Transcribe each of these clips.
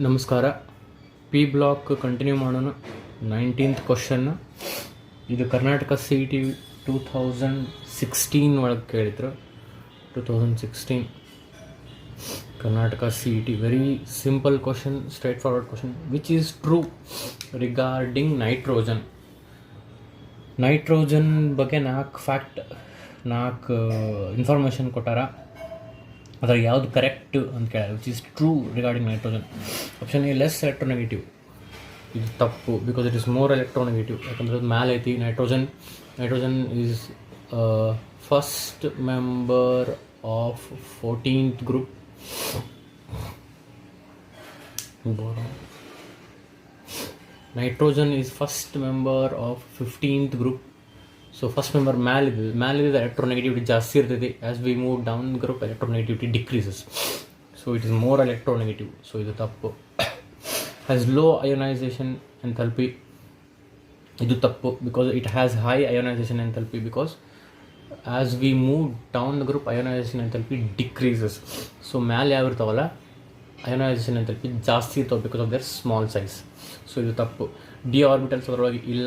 ನಮಸ್ಕಾರ. P block continue ಮಾಡೋಣ. 19th question. ಇದು ಕರ್ನಾಟಕ CET 2016 ಒಳಗೆ ಕೇಳಿದ್ರು. 2016 Karnataka CET. Very simple question, straight forward question. Which is true regarding nitrogen? Nitrogen ಬಗ್ಗೆ 4 information ಕೊಟ್ಟಾರ. ಅದರ ಯಾವುದು ಕರೆಕ್ಟ್ ಅಂತ ಕೇಳಿದ್ರೆ which is true regarding nitrogen. Option A less electronegative. ಇದು ತಪ್ಪು, because it is more electronegative. ಯಾಕಂದ್ರೆ ಅದು ಮ್ಯಾಲೆ ಐತಿ. Nitrogen is first member of 14th group. Nitrogen is first member of 15th group. So first member ಮ್ಯಾಲಿದೆ electronegativity ಜಾಸ್ತಿ ಇರ್ತೈತಿ. As we move down group electronegativity decreases. So it is more electronegative. So ಇದು ತಪ್ಪು. Has low ionisation enthalpy. ಇದು ತಪ್ಪು, because it has high ionisation enthalpy. Because as we move down the group ionisation enthalpy decreases. So ಮ್ಯಾಲೆ ಯಾವ ಇರ್ತಾವಲ್ಲ ionisation enthalpy ಜಾಸ್ತಿ ಇರ್ತಾವೆ, because of their small size. So ಇದು ತಪ್ಪು. ಡಿ ಆರ್ಬಿಟಲ್ಸ್ ಅದರೊಳಗೆ ಇಲ್ಲ.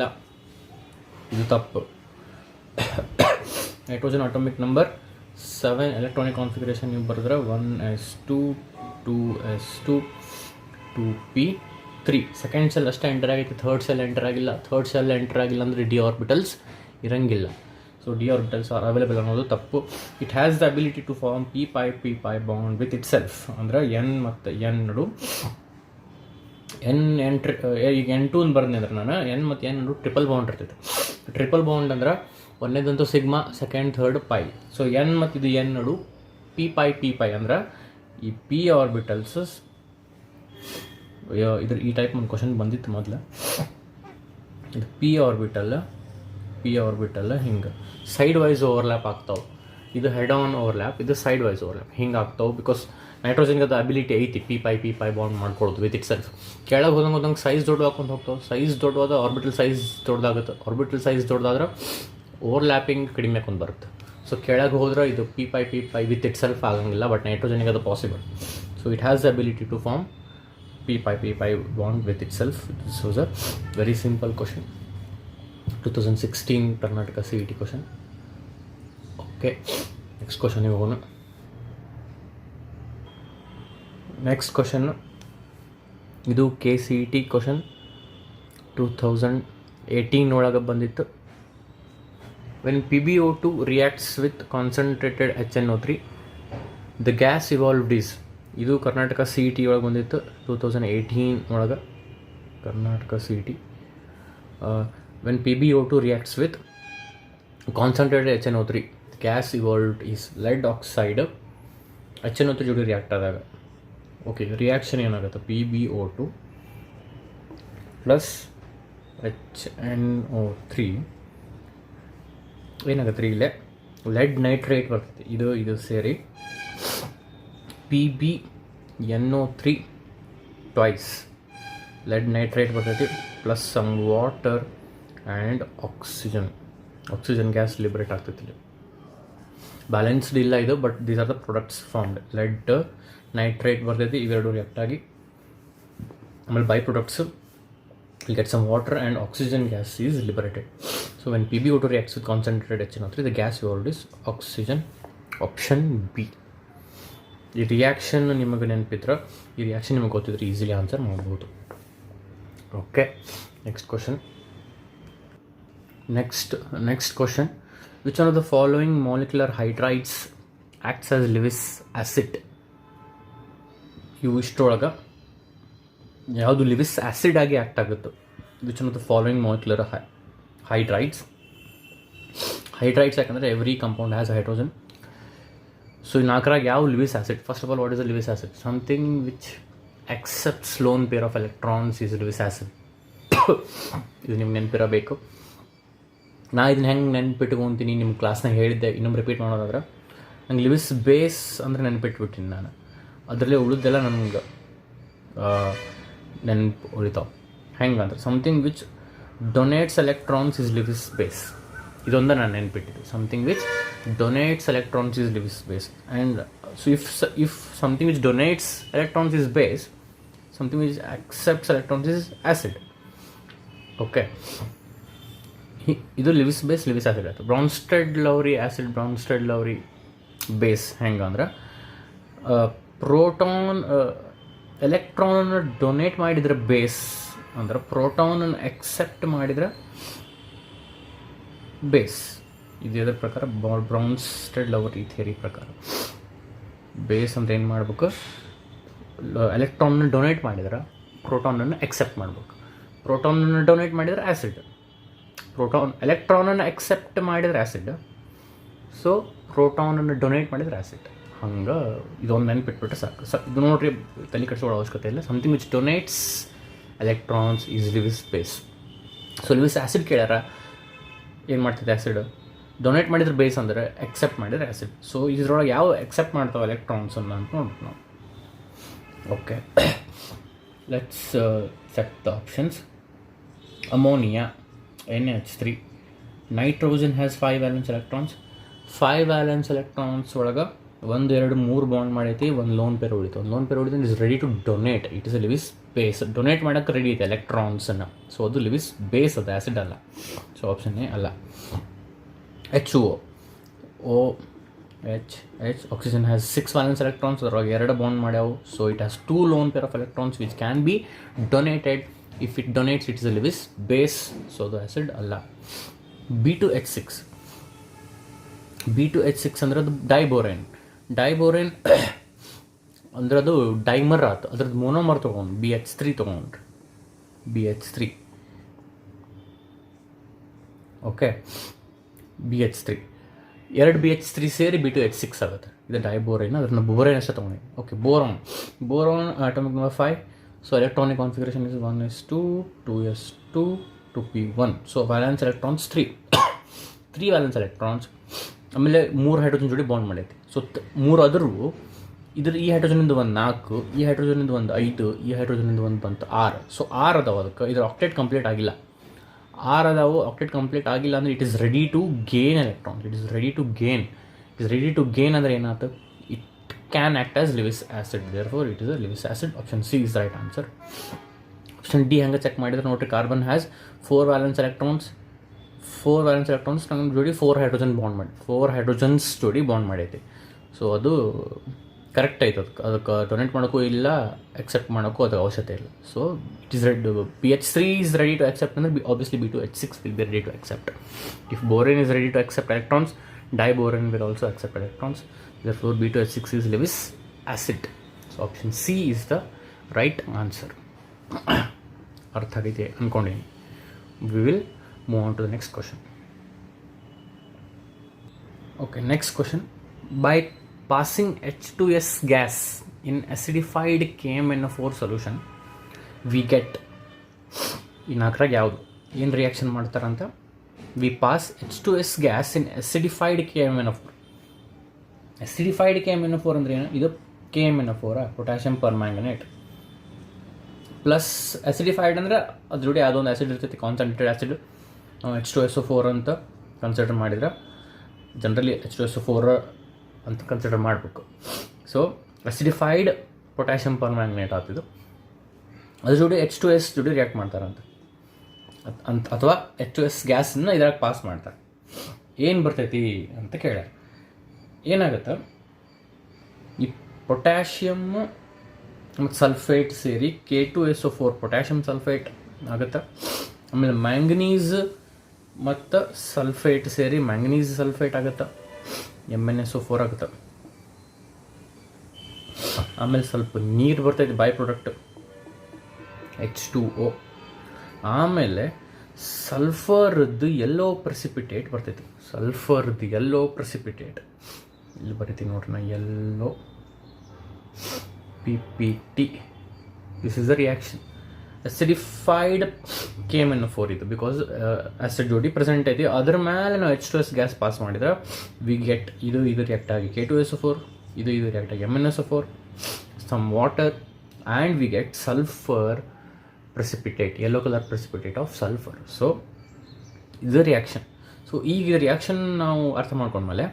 ಇದು ತಪ್ಪು. Nitrogen atomic number 7 electronic configuration ನೀವು ಬರೆದ್ರೆ 1s2 2s2 2p3. Second cell ಅಷ್ಟೇ ಎಂಟರ್ ಆಗೈತಿ, ಥರ್ಡ್ ಸೆಲ್ ಎಂಟರ್ ಆಗಿಲ್ಲ. ಥರ್ಡ್ ಸೆಲ್ ಎಂಟರ್ ಆಗಿಲ್ಲ ಅಂದರೆ ಡಿ ಆರ್ಬಿಟಲ್ಸ್ ಇರಂಗಿಲ್ಲ. So D orbitals are available ಅನ್ನೋದು ತಪ್ಪು. It has the ability to form p pi bond with itself. ಅಂದರೆ N ಮತ್ತು ಎನ್ ನಡು ಈಗ N2 ಅಂತ ಬರ್ತೀನಿ ಅಂದ್ರೆ ನಾನು ಎನ್ ಮತ್ತು ಎನ್ ನಡು ಟ್ರಿಪಲ್ ಬಾಂಡ್ ಇರ್ತೈತೆ. ಟ್ರಿಪಲ್ ಬಾಂಡ್ ಅಂದ್ರೆ ಒಂದೇದಂತೂ sigma, second third pi. So N ಮತ್ತು ಇದು ಎನ್ ನಡು p pi ಅಂದ್ರೆ ಈ ಪಿ ಆರ್ಬಿಟಲ್ಸ್ ಇದ್ರ ಈ ಟೈಪ್ ಒಂದು ಕ್ವಶನ್ ಬಂದಿತ್ತು ಮೊದಲು. ಇದು ಪಿ ಆರ್ಬಿಟಲ್ ಹಿಂಗೆ ಸೈಡ್ ವೈಸ್ ಓವರ್ಲ್ಯಾಪ್ ಆಗ್ತಾವೆ. ಇದು ಹೆಡ್ ಆನ್ ಓವರ್ಲ್ಯಾಪ್, ಇದು ಸೈಡ್ ವೈಸ್ ಓವರ್ಲ್ಯಾಪ್ ಹಿಂಗೆ ಆಗ್ತಾವೆ. ಬಿಕಾಸ್ ನೈಟ್ರೋಜನ್ಗೆ ಅದು ಅಬಿಲಿಟಿ ಐತಿ p pi ಬಾಂಡ್ ಮಾಡ್ಕೊಳ್ಳೋದು ವಿತ್ ಇಟ್ ಸೆಲ್ಫ್. ಕೆಳಗೆ ಹೋದಂಗೆ ಸೈಜ್ ದೊಡ್ಡದಾಕೊಂಡು ಹೋಗ್ತಾವೆ. ಸೈಜ್ ದೊಡ್ಡವಾದ ಆರ್ಬಿಟಲ್ ಸೈಜ್ ದೊಡ್ಡದಾಗುತ್ತೆ. ಆರ್ಬಿಟಲ್ ಸೈಜ್ ದೊಡ್ಡದಾದ್ರೆ ಓವರ್ಲ್ಯಾಪಿಂಗ್ ಕಡಿಮೆ ಹಾಕೊಂಡು ಬರುತ್ತೆ. ಸೊ ಕೆಳಗೆ ಹೋದ್ರೆ ಇದು p pi with itself ಆಗಂಗಿಲ್ಲ. ಬಟ್ ನೈಟ್ರೋಜನ್ಗೆ ಅದು possible. So it has the ability to form p pi bond with itself. This was a very simple question. 2016 Karnataka CET question. Okay, next ಕ್ವಶನಿಗೆ ಹೋಗೋಣ. Next question ಇದು KCET question 2018 ಒಳಗೆ ಬಂದಿತ್ತು. When PbO2 reacts with concentrated HNO3 the gas evolved is. ಇದು Karnataka CET ಒಳಗೆ ಬಂದಿತ್ತು 2018 ಒಳಗೆ. Karnataka CET when PbO2 reacts with concentrated HNO3 the gas evolved is lead oxide HNO3 ಜೋಡಿ ರಿಯಾಕ್ಟ್ ಆದಾಗ. ಓಕೆ, ರಿಯಾಕ್ಷನ್ ಏನಾಗುತ್ತೆ? PbO2 ಪ್ಲಸ್ HNO3 ಏನಾಗುತ್ತೆ? ಇಲ್ಲೇ LED nitrate ಬರ್ತೈತಿ. ಇದು ಸೇರಿ PbNO3 ಟ್ವೈಸ್ ಲೆಡ್ ನೈಟ್ರೇಟ್ ಬರ್ತೈತಿ, plus some water and oxygen gas liberate ಆಗ್ತೈತಿ. ಬ್ಯಾಲೆನ್ಸ್ಡ್ ಇಲ್ಲ ಇದು, but these are the products formed. Lead nitrate ಬರ್ತೈತಿ, ಇವೆರಡು ರಿಯಾಕ್ಟ್ ಆಗಿ ಆಮೇಲೆ by products will get some water and oxygen gas is liberated. So when PbO2 reacts with concentrated HNO3 the gas evolved is oxygen. Option B. ಈ reaction ನಿಮಗೆ ನೆನಪಿದ್ರೆ, ಈ reaction ನಿಮಗೆ ಗೊತ್ತಿದ್ರೆ ಈಸಿಲಿ ಆನ್ಸರ್ ಮಾಡ್ಬೋದು. Okay, next question. Next question. Which one of the following molecular hydrides acts as Lewis acid? ಇವು ಇಷ್ಟೊಳಗೆ ಯಾವುದು ಲಿವಿಸ್ ಆ್ಯಸಿಡ್ ಆಗಿ ಆ್ಯಕ್ಟ್ ಆಗುತ್ತೆ? Which one of the following molecular hydrides ಯಾಕಂದರೆ every compound has hydrogen. So ಈ 4ರಾಗ ಯಾವ Lewis acid? First of all, what is a Lewis acid? Something which accepts lone pair of electrons is Levi's acid. ಇದು ನಿಮ್ಗೆ ನೆನಪಿರಬೇಕು. ನಾ ಇದನ್ನ ಹೆಂಗೆ ನೆನ್ಪಿಟ್ಕೊತೀನಿ ನಿಮ್ಮ ಕ್ಲಾಸ್ನಾಗ ಹೇಳಿದ್ದೆ. ಇನ್ನೊಮ್ಮೆ ರಿಪೀಟ್ ಮಾಡೋದಾದ್ರೆ, ನಂಗೆ ಲಿವಿಸ್ ಬೇಸ್ ಅಂದರೆ ನೆನ್ಪಿಟ್ಬಿಟ್ಟಿನಿ ನಾನು. ಅದರಲ್ಲೇ ಉಳಿದೆಲ್ಲ ನನಗೆ ನೆನಪು ಉಳಿತಾವೆ. ಹೆಂಗಂದ್ರೆ something which donates electrons is Lewis base. ಇದೊಂದು ನಾನು ನೆನ್ಪಿಟ್ಟಿದ್ದು. ಸಮಥಿಂಗ್ ವಿಚ್ ಡೊನೇಟ್ಸ್ ಎಲೆಕ್ಟ್ರಾನ್ಸ್ is base, and so if something which donates electrons is base, something which accepts electrons is acid. Okay, ಇದು ಲಿವಿಸ್ ಬೇಸ್ ಲಿವಿಸ್ ಆಸಿಡ್ ಆಯಿತು. ಬ್ರೌನ್ಸ್ಟೆಡ್ Lowry acid, ಬ್ರೌನ್ಸ್ಟೆಡ್ Lowry base ಹೆಂಗಂದ್ರೆ proton ಎಲೆಕ್ಟ್ರಾನನ್ನು donate ಮಾಡಿದರೆ base ಅಂದ್ರೆ ಪ್ರೋಟಾನನ್ನು accept ಮಾಡಿದರೆ base. ಇದು ಇದರ ಪ್ರಕಾರ ಬ್ರೌನ್ಸ್ಟೆಡ್ Lowry theory ಪ್ರಕಾರ ಬೇಸ್ ಅಂತ ಏನು ಮಾಡ್ಬೇಕು, ಎಲೆಕ್ಟ್ರಾನನ್ನು ಡೊನೇಟ್ ಮಾಡಿದ್ರೆ ಪ್ರೋಟಾನನ್ನು ಎಕ್ಸೆಪ್ಟ್ ಮಾಡ್ಬೇಕು. ಪ್ರೋಟಾನನ್ನು ಡೊನೇಟ್ ಮಾಡಿದರೆ ಆ್ಯಸಿಡ್, ಎಲೆಕ್ಟ್ರಾನನ್ನು ಎಕ್ಸೆಪ್ಟ್ ಮಾಡಿದರೆ ಆ್ಯಸಿಡ್, ಸೊ ಪ್ರೋಟಾನನ್ನು ಡೊನೇಟ್ ಮಾಡಿದರೆ ಆ್ಯಸಿಡ್. ಹಂಗೆ ಇದೊಂದು ನೆನಪಿಟ್ಬಿಟ್ರೆ ಸಾಕು. ಇದು ನೋಡ್ರಿ, ತಲೆ ಕೆಡಿಸ್ಕೊಳ್ಳೋ ಅವಶ್ಯಕತೆ ಇಲ್ಲ. Something which donates electrons is Lewis base. So Lewis acid ಕೇಳ್ಯಾರ, ಏನು ಮಾಡ್ತಿದೆ ಆ್ಯಸಿಡ್? ಡೊನೇಟ್ ಮಾಡಿದ್ರೆ ಬೇಸ್ ಅಂದರೆ ಎಕ್ಸೆಪ್ಟ್ ಮಾಡಿದರೆ ಆ್ಯಸಿಡ್. ಸೊ ಇದರೊಳಗೆ ಯಾವ ಎಕ್ಸೆಪ್ಟ್ ಮಾಡ್ತಾವೆ ಎಲೆಕ್ಟ್ರಾನ್ಸನ್ನು ಅಂತ ನೋಡ್ಬೇಕು ನಾವು. Okay, let's check the options. Ammonia NH3, nitrogen has 5 valence electrons. 5 valence electrons ಒಳಗೆ 1, 2, 3 ಬಾಂಡ್ ಮಾಡೈತಿ, ಒಂದು ಲೋನ್ ಪೇರ್ ಉಳಿತು. ಒಂದು ಲೋನ್ ಪೇರ್ ಉಳಿದು is ready to donate. It is a Lewis base. Donate ಮಾಡೋಕ್ಕೆ ರೆಡಿ ಐತೆ ಎಲೆಕ್ಟ್ರಾನ್ಸನ್ನು. ಸೊ ಅದು ಲಿವಿಸ್ ಬೇಸ್, ಅದು ಆ್ಯಸಿಡ್ ಅಲ್ಲ. ಸೊ ಆಪ್ಷನ್ ಎ ಅಲ್ಲ. HO, OH, oxygen has 6 valence electrons. ಅದ್ರೊಳಗೆ 2 ಬಾಂಡ್ ಮಾಡ್ಯಾವು. So it has 2 lone pair of electrons which can be donated. If it donates, it is a Lewis base, so the acid alla. B2H6 ಅಂದ್ರೆ ಅದು ಡೈಬೋರೇನ್. ಡೈಬೋರೇನ್ ಅಂದ್ರೆ ಅದು dimer ಆಯ್ತು. ಅದ್ರದ್ದು ಮೊನೋಮರ್ ತೊಗೊಂಡು BH3 ತೊಗೊಂಡ್ರಿ, BH3. ಓಕೆ, BH3 2 BH3 ಸೇರಿ B2H6 ಆಗುತ್ತೆ. ಇದು ಡೈಬೋರೇನ್, ಅದನ್ನ ಬೋರೇನ್ ಅಷ್ಟೇ ತೊಗೊಂಡು. Okay, boron atomic number 5. So electronic configuration is 1s2, 2s2, 2p1. So valence electrons 3 valence electrons. ಆಮೇಲೆ 3 ಹೈಡ್ರೋಜನ್ ಜೋಡಿ ಬಾಂಡ್ ಮಾಡೈತಿ. ಸೊ 3 ಆದರೂ ಇದ್ರ ಈ ಹೈಡ್ರೋಜನಿಂದ ಒಂದು 4, ಈ ಹೈಡ್ರೋಜನಿಂದ ಒಂದು 5, ಈ ಹೈಡ್ರೋಜನಿಂದ ಒಂದು ಬಂತು 6. ಸೊ 6 ಅದಾವೆ. ಅದಕ್ಕೆ ಇದ್ರ ಆಕ್ಟೇಟ್ ಕಂಪ್ಲೀಟ್ ಆಗಿಲ್ಲ. 6 ಅದಾವು, ಆಕ್ಟೇಟ್ ಕಂಪ್ಲೀಟ್ ಆಗಿಲ್ಲ ಅಂದರೆ it is ready to gain electrons. It is ready to gain ಅಂದರೆ ಏನಾಯ್ತು? Can act as Lewis acid, therefore it is a Lewis acid. Option C is the right answer. Option D hanga check ಮಾಡಿದ್ರೆ ನೋಡ್ರಿ, carbon has 4 valence electrons. 4 valence electrons ನಮ್ಮ ಜೋಡಿ 4 hydrogen bond ಮಾಡಿ 4 hydrogens ಜೋಡಿ bond ಮಾಡೈತಿ. So ಅದು correct ಐತೆ. ಅದಕ್ಕೆ ಡೊನೇಟ್ ಮಾಡೋಕ್ಕೂ ಇಲ್ಲ, ಎಕ್ಸೆಪ್ಟ್ ಮಾಡೋಕ್ಕೂ ಅದಕ್ಕೆ ಅವಶ್ಯಕತೆ ಇಲ್ಲ. So it is ready. BH3 is ready to accept ಅಂದರೆ obviously B2H6 will be ready to accept. If boron is ready to accept electrons, diboron will also accept electrons. Therefore B2H6 is Lewis acid. So option C is the right answer. ಅರ್ಥ ಆಗೈತೆ ಅಂದ್ಕೊಂಡೀನಿ. We will move on to the next question. Okay, next question. By passing H2S gas in acidified KMNO4 solution, we get ಈ ನಾಲ್ಕರಾಗ ಯಾವುದು ಏನು reaction ಮಾಡ್ತಾರಂತ? We pass H2S gas in acidified KMNO4. acidified KMNO4 ಅಂದ್ರೆ ಏನು? ಇದು KMNO4, potassium permanganate plus acidified ಅಂದರೆ ಅದ್ರ ಜೋಡಿ ಯಾವುದೋ ಒಂದು ಆ್ಯಸಿಡ್ ಇರ್ತೈತಿ, ಕಾನ್ಸಂಟ್ರೇಟೆಡ್ ಆ್ಯಸಿಡ್. ನಾವು H2SO4 ಅಂತ ಕನ್ಸಿಡರ್ ಮಾಡಿದ್ರೆ ಜನರಲಿ H2SO4 ಅಂತ ಕನ್ಸಿಡರ್ ಮಾಡಬೇಕು. ಸೊ acidified ಪೊಟ್ಯಾಷಿಯಂ ಪರ್ಮ್ಯಾಂಗನೇಟ್ ಆಗ್ತಿದ್ದು ಅದ್ರ ಜೋಡಿ H2S ಜೋಡಿ ರಿಯಾಕ್ಟ್ ಮಾಡ್ತಾರಂತ, ಅಥವಾ H2S ಗ್ಯಾಸನ್ನು ಇದ್ರಾಗ ಪಾಸ್ ಮಾಡ್ತಾರೆ. ಏನು ಬರ್ತೈತಿ ಅಂತ ಕೇಳ್ಯಾರ. ಏನಾಗುತ್ತೆ, ಈ ಪೊಟ್ಯಾಷಿಯಮ್ ಮತ್ತು ಸಲ್ಫೇಟ್ ಸೇರಿ K2SO4 ಪೊಟ್ಯಾಷಿಯಮ್ ಸಲ್ಫೇಟ್ ಆಗುತ್ತೆ. ಆಮೇಲೆ ಮ್ಯಾಂಗನೀಸ್ ಮತ್ತು ಸಲ್ಫೇಟ್ ಸೇರಿ ಮ್ಯಾಂಗನೀಸ್ ಸಲ್ಫೇಟ್ ಆಗುತ್ತೆ, MnSO4 ಆಗುತ್ತೆ. ಆಮೇಲೆ ಸ್ವಲ್ಪ ನೀರು ಬರ್ತೈತೆ, ಬೈ ಪ್ರಾಡಕ್ಟ್ H2O. ಆಮೇಲೆ ಸಲ್ಫರ್ದು ಎಲ್ಲೋ ಪ್ರೆಸಿಪಿಟೇಟ್ ಬರ್ತೈತಿ. ಸಲ್ಫರ್ದು ಎಲ್ಲೋ ಪ್ರೆಸಿಪಿಟೇಟ್ ಇಲ್ಲಿ ಬರೀತೀನಿ ನೋಡ್ರಿ, ನಾ ಎಲ್ಲೋ PPT. This is the reaction. acidified KMNO4 ಇದು, ಬಿಕಾಸ್ ಆಸಿಡ್ ಜೋಡಿ ಪ್ರೆಸೆಂಟ್ ಐತಿ. ಅದ್ರ ಮೇಲೆ ನಾವು H2S ಗ್ಯಾಸ್ ಪಾಸ್ ಮಾಡಿದ್ರೆ ವಿ ಗೆಟ್ ಇದು ರಿಯಾಕ್ಟ್ ಆಗಿ K2SO4, ಇದು ರಿಯಾಕ್ಟ್ ಆಗಿ MnSO4, some water, and we get sulphur precipitate, yellow color precipitate of sulfur. So ಇದು ರಿಯಾಕ್ಷನ್. ಸೊ ಈಗ ರಿಯಾಕ್ಷನ್ ನಾವು ಅರ್ಥ ಮಾಡ್ಕೊಂಡ್ಮೇಲೆ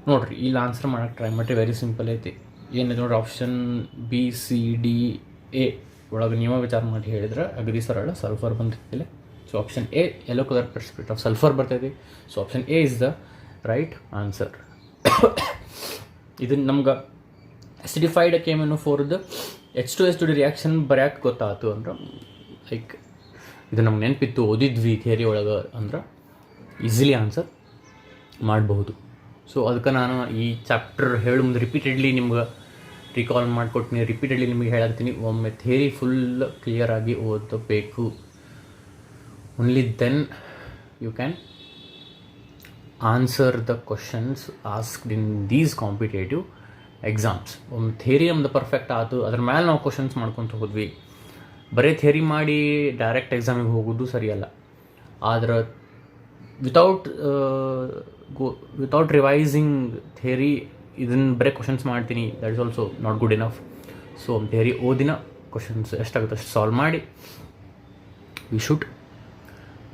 ನೋಡ್ರಿ, ಇಲ್ಲಿ ಆನ್ಸರ್ ಮಾಡೋಕ್ಕೆ ಟ್ರೈ ಮಾಡಿರಿ. ವೆರಿ ಸಿಂಪಲ್ ಐತಿ. ಏನಿದೆ ನೋಡ್ರಿ, option B, C, D, A ಒಳಗೆ ನೀವು ವಿಚಾರ ಮಾಡಿ ಹೇಳಿದ್ರೆ ಅಗದಿ ಸರಳ ಸಲ್ಫರ್ ಬಂದಿಲ್ಲ. So option A yellow colour precipitate of sulphur ಬರ್ತೈತಿ. So option A is the right answer. ಇದನ್ನು ನಮ್ಗೆ ಅಸಿಡಿಫೈಡ್ KMnO4 H2SO2 ರಿಯಾಕ್ಷನ್ ಬರ್ಯಾಕೆ ಗೊತ್ತಾಯ್ತು ಅಂದ್ರೆ ಲೈಕ್ ಇದು ನಮ್ಗೆ ನೆನಪಿತ್ತು, ಓದಿದ್ವಿ ಥಿಯರಿ ಒಳಗೆ ಅಂದ್ರೆ ಈಸಿಲಿ ಆನ್ಸರ್ ಮಾಡಬಹುದು. ಸೊ ಅದಕ್ಕೆ ನಾನು ಈ ಚಾಪ್ಟರ್ ಹೇಳೋ ಮುಂದೆ ರಿಪೀಟೆಡ್ಲಿ ನಿಮ್ಗೆ ರಿಕಾಲ್ ಮಾಡಿಕೊಡ್ತೀನಿ, ರಿಪೀಟೆಡ್ಲಿ ನಿಮಗೆ ಹೇಳತ್ತೀನಿ, ಒಮ್ಮೆ ಥಿಯರಿ ಫುಲ್ ಕ್ಲಿಯರಾಗಿ ಓದಬೇಕು. Only then you can answer the questions asked in these competitive exams. ಒಂದು ಥಿಯರಿ ನಮ್ದು ಪರ್ಫೆಕ್ಟ್ ಆಯಿತು, ಅದ್ರ ಮೇಲೆ ನಾವು ಕ್ವಶನ್ಸ್ ಮಾಡ್ಕೊತ ಹೋದ್ವಿ. ಬರೀ ಥಿಯರಿ ಮಾಡಿ ಡೈರೆಕ್ಟ್ ಎಕ್ಸಾಮಿಗೆ ಹೋಗೋದು ಸರಿಯಲ್ಲ. ಆದ್ರೆ ವಿತೌಟ್ ರಿವೈಸಿಂಗ್ ಥಿಯರಿ ಇದನ್ನು ಬರೀ ಕ್ವಶನ್ಸ್ ಮಾಡ್ತೀನಿ, that is also not good enough. So theory ಓದಿನ ಕ್ವಶನ್ಸ್ ಎಷ್ಟಾಗುತ್ತೆ ಅಷ್ಟು ಸಾಲ್ವ್ ಮಾಡಿ we should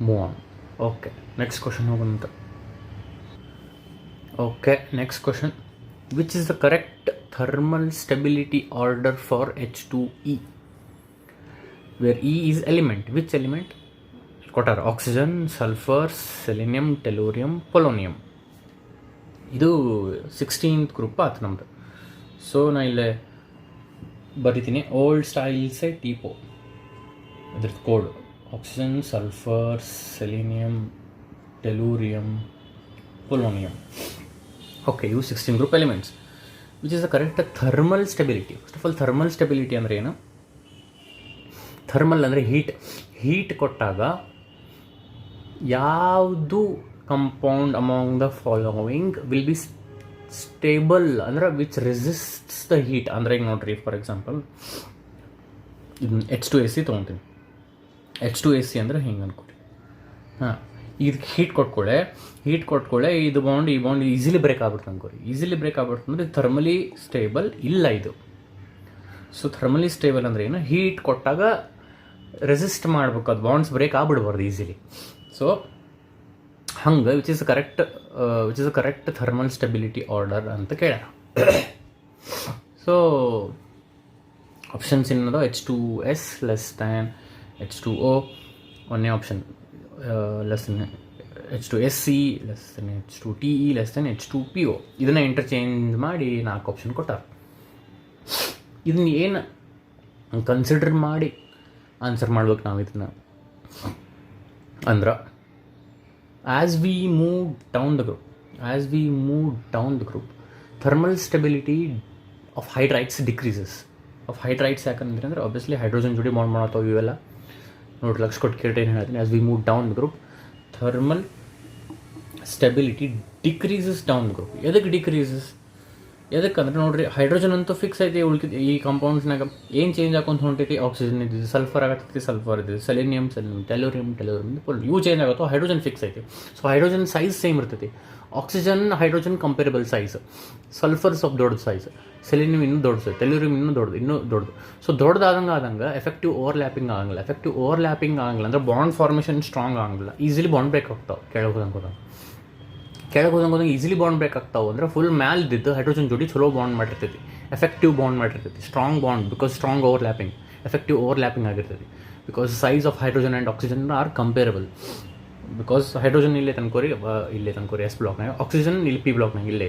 move on. Okay, next question ಹೋಗೋಣ. Okay, next question. Which is the correct thermal stability order for H2E? where E is element. Which element? ಕೊಟ್ಟಾರ oxygen, sulphur, selenium, tellurium, polonium. ಇದು 16th group ಆಯ್ತು ನಮ್ಮದು. So ನಾ ಇಲ್ಲೇ ಬರಿತೀನಿ, old ಸ್ಟೈಲ್ಸೇ ಟೀಪೋ ಇದ್ರದ್ದು ಕೋಡ್. Oxygen, sulphur, selenium, tellurium, polonium. Okay, ಇವು 16 group elements. Which is the correct thermal stability. First of all thermal stability ಅಂದರೆ ಏನು? ಥರ್ಮಲ್ ಅಂದರೆ ಹೀಟ್ ಕೊಟ್ಟಾಗ ಯಾವುದು compound among the following will be stable ಅಂದರೆ ವಿಚ್ ರೆಸಿಸ್ಟ್ಸ್ ದ ಹೀಟ್. ಅಂದರೆ ಈಗ ನೋಡ್ರಿ, ಫಾರ್ ಎಕ್ಸಾಂಪಲ್ H2SC ತೊಗೊತೀನಿ. H2SC ಅಂದರೆ ಹಿಂಗೆ ಅನ್ಕೊಡಿ. ಹಾಂ, ಇದಕ್ಕೆ ಹೀಟ್ ಕೊಟ್ಕೊಳ್ಳೆ ಇದು ಬಾಂಡ್ ಈ ಬಾಂಡ್ ಈಸಿಲಿ ಬ್ರೇಕ್ ಆಗ್ಬಿಡ್ತು ಅನ್ಕೋರಿ. ಈಸಿಲಿ ಬ್ರೇಕ್ ಆಗ್ಬಿಡ್ತು ಅಂದರೆ ಥರ್ಮಲಿ ಸ್ಟೇಬಲ್ ಇಲ್ಲ ಇದು. ಸೊ ಥರ್ಮಲಿ ಸ್ಟೇಬಲ್ ಅಂದರೆ ಏನು? ಹೀಟ್ ಕೊಟ್ಟಾಗ ರೆಸಿಸ್ಟ್ ಮಾಡ್ಬೇಕು, ಅದು ಬಾಂಡ್ಸ್ ಬ್ರೇಕ್ ಆಗ್ಬಿಡ್ಬಾರ್ದು ಈಸಿಲಿ. ಸೊ ಹಂಗೆ which is correct thermal stability order ಅಂತ ಕೇಳ್ಯಾರ. ಸೊ ಆಪ್ಷನ್ಸ್ ಏನದು? H2S ಲೆಸ್ ದ್ಯಾನ್ H2O, ಒಂದೇ option less than H2SC less than H2TE less than H2PO. ಇದನ್ನು ಇಂಟರ್ಚೇಂಜ್ ಮಾಡಿ 4 ಆಪ್ಷನ್ ಕೊಟ್ಟಾರ. ಇದನ್ನ ಏನು ಕನ್ಸಿಡರ್ ಮಾಡಿ ಆನ್ಸರ್ ಮಾಡ್ಬೇಕು ನಾವು ಇದನ್ನು ಅಂದ್ರೆ, as we move down the group thermal stability of hydrides decreases. Hydrides ಯಾಕಂದ್ರೆ ಅಂದರೆ ಆಬ್ವಿಯಸ್ಲಿ ಹೈಡ್ರೋಜನ್ ಜೋಡಿ ಬಾಂಡ್ ಮಾಡತ್ತವೆ ಇವೆಲ್ಲ. ನೋಡಿ, ಲಕ್ಷ ಕೊಟ್ಟು ಕೇಳಿ ಏನು ಹೇಳ್ತೀನಿ, as we move down the group thermal stability decreases down the group. ಎದಕ್ಕೆ ಡಿಕ್ರೀಸಸ್? ಎದಕ್ಕಂದ್ರೆ ನೋಡ್ರಿ, ಹೈಡ್ರೋಜನ್ ಅಂತೂ ಫಿಕ್ಸ್ ಐತಿ, ಉಳ್ಕಿದ್ದು ಈ ಕಾಂಪೌಂಡ್ಸ್ನಾಗ ಏನು ಚೇಂಜ್ ಹಾಕೊಂತ ಹೊಂಟೈತಿ? ಆಕ್ಸಿಜನ್ ಇದ್ದಿದ್ದು ಸಲ್ಫರ್ ಆಗತ್ತೈತಿ, ಸಲ್ಫರ್ ಇದ್ದಿದ್ದು ಸೆಲೆನಿಯಮ್, ಟೆಲೂರಿಯಂ, ಇವು ಚೇಂಜ್ ಆಗುತ್ತೋ, ಹೈಡ್ರೋಜನ್ ಫಿಕ್ಸ್ ಐತಿ. ಸೊ ಹೈಡ್ರೋಜನ್ ಸೈಜ್ ಸೇಮ್ ಇರ್ತೈತಿ. Oxygen hydrogen comparable size, sulphur ಸ್ವಲ್ಪ ದೊಡ್ಡ ಸೈಜ್, ಸೆಲೆನಿಯಮ್ ಇನ್ನೂ ದೊಡ್ಡದು, ಟೆಲೂರಿಯಂ ಇನ್ನೂ ದೊಡ್ಡದು. ಸೊ ದೊಡ್ಡದಾದಂಗೆ ಎಫೆಕ್ಟಿವ್ ಓವರ್ಲ್ಯಾಪಿಂಗ್ ಆಗಂಗಿಲ್ಲ ಅಂದ್ರೆ ಬಾಂಡ್ ಫಾರ್ಮೇಷನ್ ಸ್ಟ್ರಾಂಗ್ ಆಗಂಗಿಲ್ಲ, ಈಸಿಲಿ ಬಾಂಡ್ ಬ್ರೇಕ್ ಆಗ್ತಾವೆ. ಕೆಳಗೆ ಹೋದಂಗೆ ಈಸಿಲಿ ಬಾಂಡ್ ಬ್ರೇಕ್ ಆಗ್ತಾವೆ ಅಂದರೆ ಫುಲ್ ಮ್ಯಾಲ್ದಿದ್ದು ಹೈಡ್ರೋಜನ್ ಜೋಡಿ ಚಲೋ ಬಾಂಡ್ ಮಾಡಿರ್ತೈತಿ, ಎಫೆಕ್ಟಿವ್ ಬಾಂಡ್ ಮಾಡಿರ್ತೈತಿ, strong bond, because strong overlapping, effective overlapping ಆಗಿರ್ತೈತಿ. Because size of hydrogen and oxygen are comparable. Because hydrogen ಇಲ್ಲೇ ತನ್ಕೋರಿ S ಬ್ಲಾಕ್ನಾಗ, ಆಕ್ಸಿಜನ್ ಇಲ್ಲಿ P ಬ್ಲಾಕ್ನಾಗ ಇಲ್ಲೇ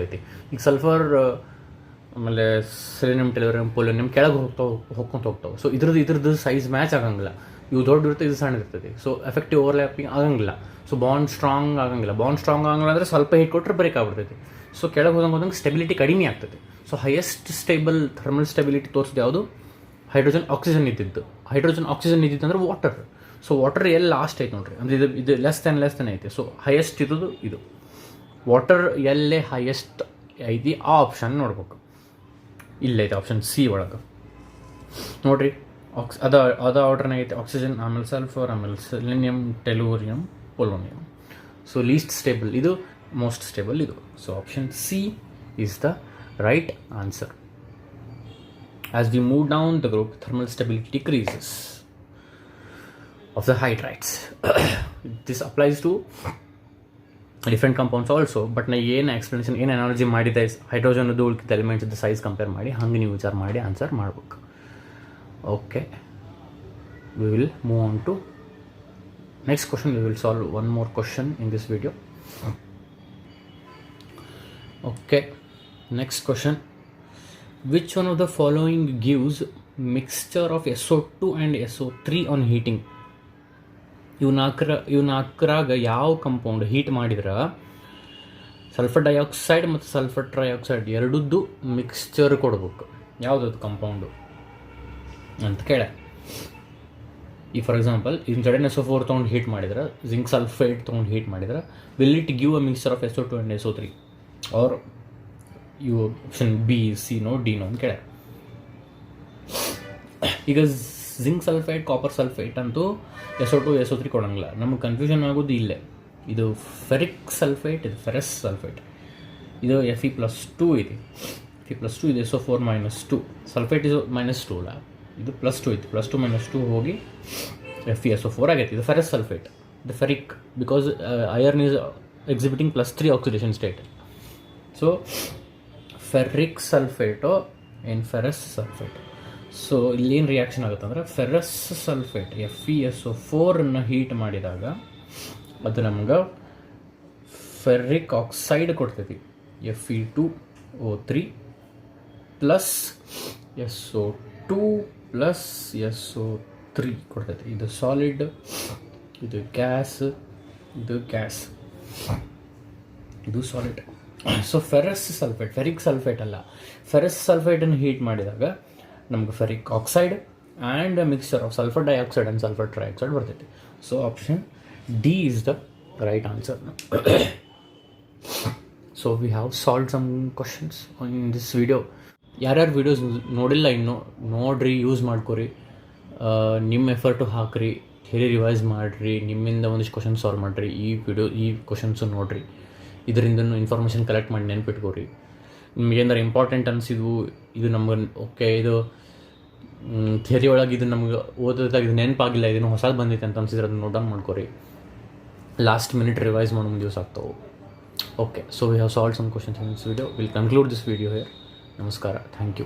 ಐತಿ. ಈಗ ಸಲ್ಫರ್ ಆಮೇಲೆ ಸೆಲೆನಿಯಮ್, ಟೆಲೂರಿಯಂ, ಪೊಲೋನಿಯಂ ಕೆಳಗೆ ಹೋಗ್ತಾವೆ. ಸೊ ಇದ್ರದ್ದು ಸೈಜ್ ಮ್ಯಾಚ್ ಆಗಂಗಿಲ್ಲ. ಇವು ದೊಡ್ಡ ಇರುತ್ತೆ, ಇದು ಸಣ್ಣ ಇರ್ತೈತಿ. ಸೊ ಎಫೆಕ್ಟಿವ್ ಓವರ್ಲ್ಯಾಪಿಂಗ್ ಆಗಂಗಿಲ್ಲ. ಸೊ ಬಾಂಡ್ ಸ್ಟ್ರಾಂಗ್ ಆಗಂಗಿಲ್ಲ ಅಂದರೆ ಸ್ವಲ್ಪ ಹೀಟ್ ಕೊಟ್ಟರೆ ಬ್ರೇಕ್ ಆಗ್ಬಿಡ್ತೈತಿ. ಸೊ ಕೆಳಗೆ ಹೋದಂಗೆ ಸ್ಟೆಬಿಲಿಟಿ ಕಡಿಮೆ ಆಗ್ತೈತಿ. So highest stable thermal stability ತೋರಿಸಿದ ಯಾವುದು? ಹೈಡ್ರೋಜನ್ ಆಕ್ಸಿಜನ್ ಇದ್ದಿದ್ದು ಅಂದ್ರೆ ವಾಟರ್. ಸೊ ವಾಟರ್ ಎಲ್ಲಿ ಲಾಸ್ಟ್ ಐತೆ ನೋಡ್ರಿ, ಅಂದರೆ ಇದು ಲೆಸ್ ದೆನ್ ಐತೆ. ಸೊ ಹೈಯೆಸ್ಟ್ ಇರೋದು ಇದು ವಾಟರ್. ಎಲ್ಲೇ ಹೈಯೆಸ್ಟ್ ಐತಿ ಆ ಆಪ್ಷನ್ ನೋಡ್ಬೇಕು. ಇಲ್ಲೈತೆ ಆಪ್ಷನ್ ಸಿ ಒಳಗೆ ನೋಡ್ರಿ. ಅದ ಆರ್ಡರ್ನಾಗ ಐತೆ ಆಕ್ಸಿಜನ್, ಆಮೇಲೆ ಸಲ್ಫರ್, ಆಮೇಲೆ selenium, tellurium, polonium. So least stable ಇದು, ಮೋಸ್ಟ್ ಸ್ಟೇಬಲ್ ಇದು. So option C is the right answer. As we move down the group thermal stability decreases of the hydrides. This applies to different compounds also. But ನಾ ಏನು explanation ಏನು energy ಮಾಡಿದೆ ಹೈಡ್ರೋಜನ್ದು ಉಳ್ಕಿದ elements size compare ಮಾಡಿ ಹಂಗೆ ನೀವು ವಿಚಾರ ಮಾಡಿ ಆನ್ಸರ್ ಮಾಡ್ಬೇಕು. Okay, we will move on to next question. We will solve one more question in this video. Okay, next question. Which one of the following gives mixture of SO2 and SO3 on heating? ಇವು ನಾಲ್ಕರಾಗ ಯಾವ compound heat ಮಾಡಿದ್ರೆ sulphur dioxide ಮತ್ತು sulphur trioxide ಎರಡದ್ದು mixture ಕೊಡ್ಬೇಕು, ಯಾವುದದು compound ಅಂತ ಕೇಳ. ಈ for example in sudden SO4 ತೊಗೊಂಡು ಹೀಟ್ ಮಾಡಿದ್ರೆ, ಜಿಂಕ್ ಸಲ್ಫೇಟ್ ತೊಗೊಂಡು ಹೀಟ್ ಮಾಡಿದ್ರೆ, will it give a mixture of SO2 and SO3 are ಇವು option B, C no D no ಅಂತ ಕೇಳ. ಈಗ ಜಿಂಕ್ ಸಲ್ಫೇಟ್, ಕಾಪರ್ ಸಲ್ಫೇಟ್ ಅಂತೂ SO2 SO3 ಕೊಡೋಂಗಿಲ್ಲ. ನಮಗೆ ಕನ್ಫ್ಯೂಷನ್ ಆಗೋದು ಇಲ್ಲೇ. ಇದು ಫೆರಿಕ್ ಸಲ್ಫೇಟ್, ಇದು ಫೆರಸ್ ಸಲ್ಫೇಟ್, ಇದು Fe+2 ಇದೆ. Fe+2 ಇದು SO4 -2, ಸಲ್ಫೇಟ್ ಇದು -2 ಅಲ್ಲ, ಇದು +2 ಇತ್ತು. +2 -2 ಹೋಗಿ FeSO4 ಆಗೈತೆ. ಇದು ಫೆರಸ್ ಸಲ್ಫೇಟ್, ಇದು ferric, because iron is exhibiting +3 oxidation state. So ferric sulphate ಏನು ಫೆರಸ್ ಸಲ್ಫೇಟ್. ಸೊ ಇಲ್ಲೇನು ರಿಯಾಕ್ಷನ್ ಆಗುತ್ತೆ ಅಂದರೆ, ಫೆರಸ್ ಸಲ್ಫೇಟ್ FeSO4 ಹೀಟ್ ಮಾಡಿದಾಗ ಅದು ನಮ್ಗೆ ಫೆರಿಕ್ ಆಕ್ಸೈಡ್ ಕೊಡ್ತೈತಿ, Fe2O3 plus SO2 plus SO3 ಕೊಡ್ತೈತಿ. ಇದು ಸಾಲಿಡ್, ಇದು ಗ್ಯಾಸ್, ಇದು solid. So ferrous sulphate, ferric sulphate ಅಲ್ಲ, ಫೆರಸ್ ಸಲ್ಫೇಟನ್ನು ಹೀಟ್ ಮಾಡಿದಾಗ ನಮ್ಗೆ ferric oxide and mixture of sulphur dioxide and sulphur trioxide ಬರ್ತೈತಿ. So option D is the right answer. So we have solved some questions in this video. ಯಾರ್ಯಾರು videos ನೋಡಿಲ್ಲ ಇನ್ನೂ ನೋಡ್ರಿ, use ಮಾಡ್ಕೊರಿ, ನಿಮ್ಮ ಎಫರ್ಟು ಹಾಕ್ರಿ, ಥಿಯರಿ ರಿವೈಸ್ ಮಾಡಿರಿ, ನಿಮ್ಮಿಂದ ಒಂದಿಷ್ಟು ಕ್ವಶನ್ ಸಾಲ್ವ್ ಮಾಡಿರಿ. ಈ ಕ್ವಶನ್ಸು ನೋಡಿರಿ, ಇದರಿಂದನೂ ಇನ್ಫಾರ್ಮೇಷನ್ ಕಲೆಕ್ಟ್ ಮಾಡಿ ನೆನ್ಪಿಟ್ಕೋರಿ. ನಿಮಗೇನಾರು ಇಂಪಾರ್ಟೆಂಟ್ ಅನಿಸಿದ್ವು, ಇದು ನಮ್ಗೆ ಓಕೆ, ಇದು ಥಿಯರಿ ಒಳಗೆ ಇದು ನಮ್ಗೆ ಓದೋದಾಗ ಇದು ನೆನಪಾಗಿಲ್ಲ, ಇದನ್ನು ಹೊಸದು ಬಂದೈತೆ ಅಂತ ಅನ್ಸಿದ್ರೆ ಅದನ್ನು ನೋಟ್ ಡೌನ್ ಮಾಡ್ಕೊರಿ. ಲಾಸ್ಟ್ ಮಿನಿಟ್ ರಿವೈಸ್ ಮಾಡೋ ಮುಂದೆ ಯೂಸ್ ಆಗ್ತಾವೆ. Okay, so we have solve some questions in this video. Will conclude this video here. ನಮಸ್ಕಾರ, ಥ್ಯಾಂಕ್ ಯು.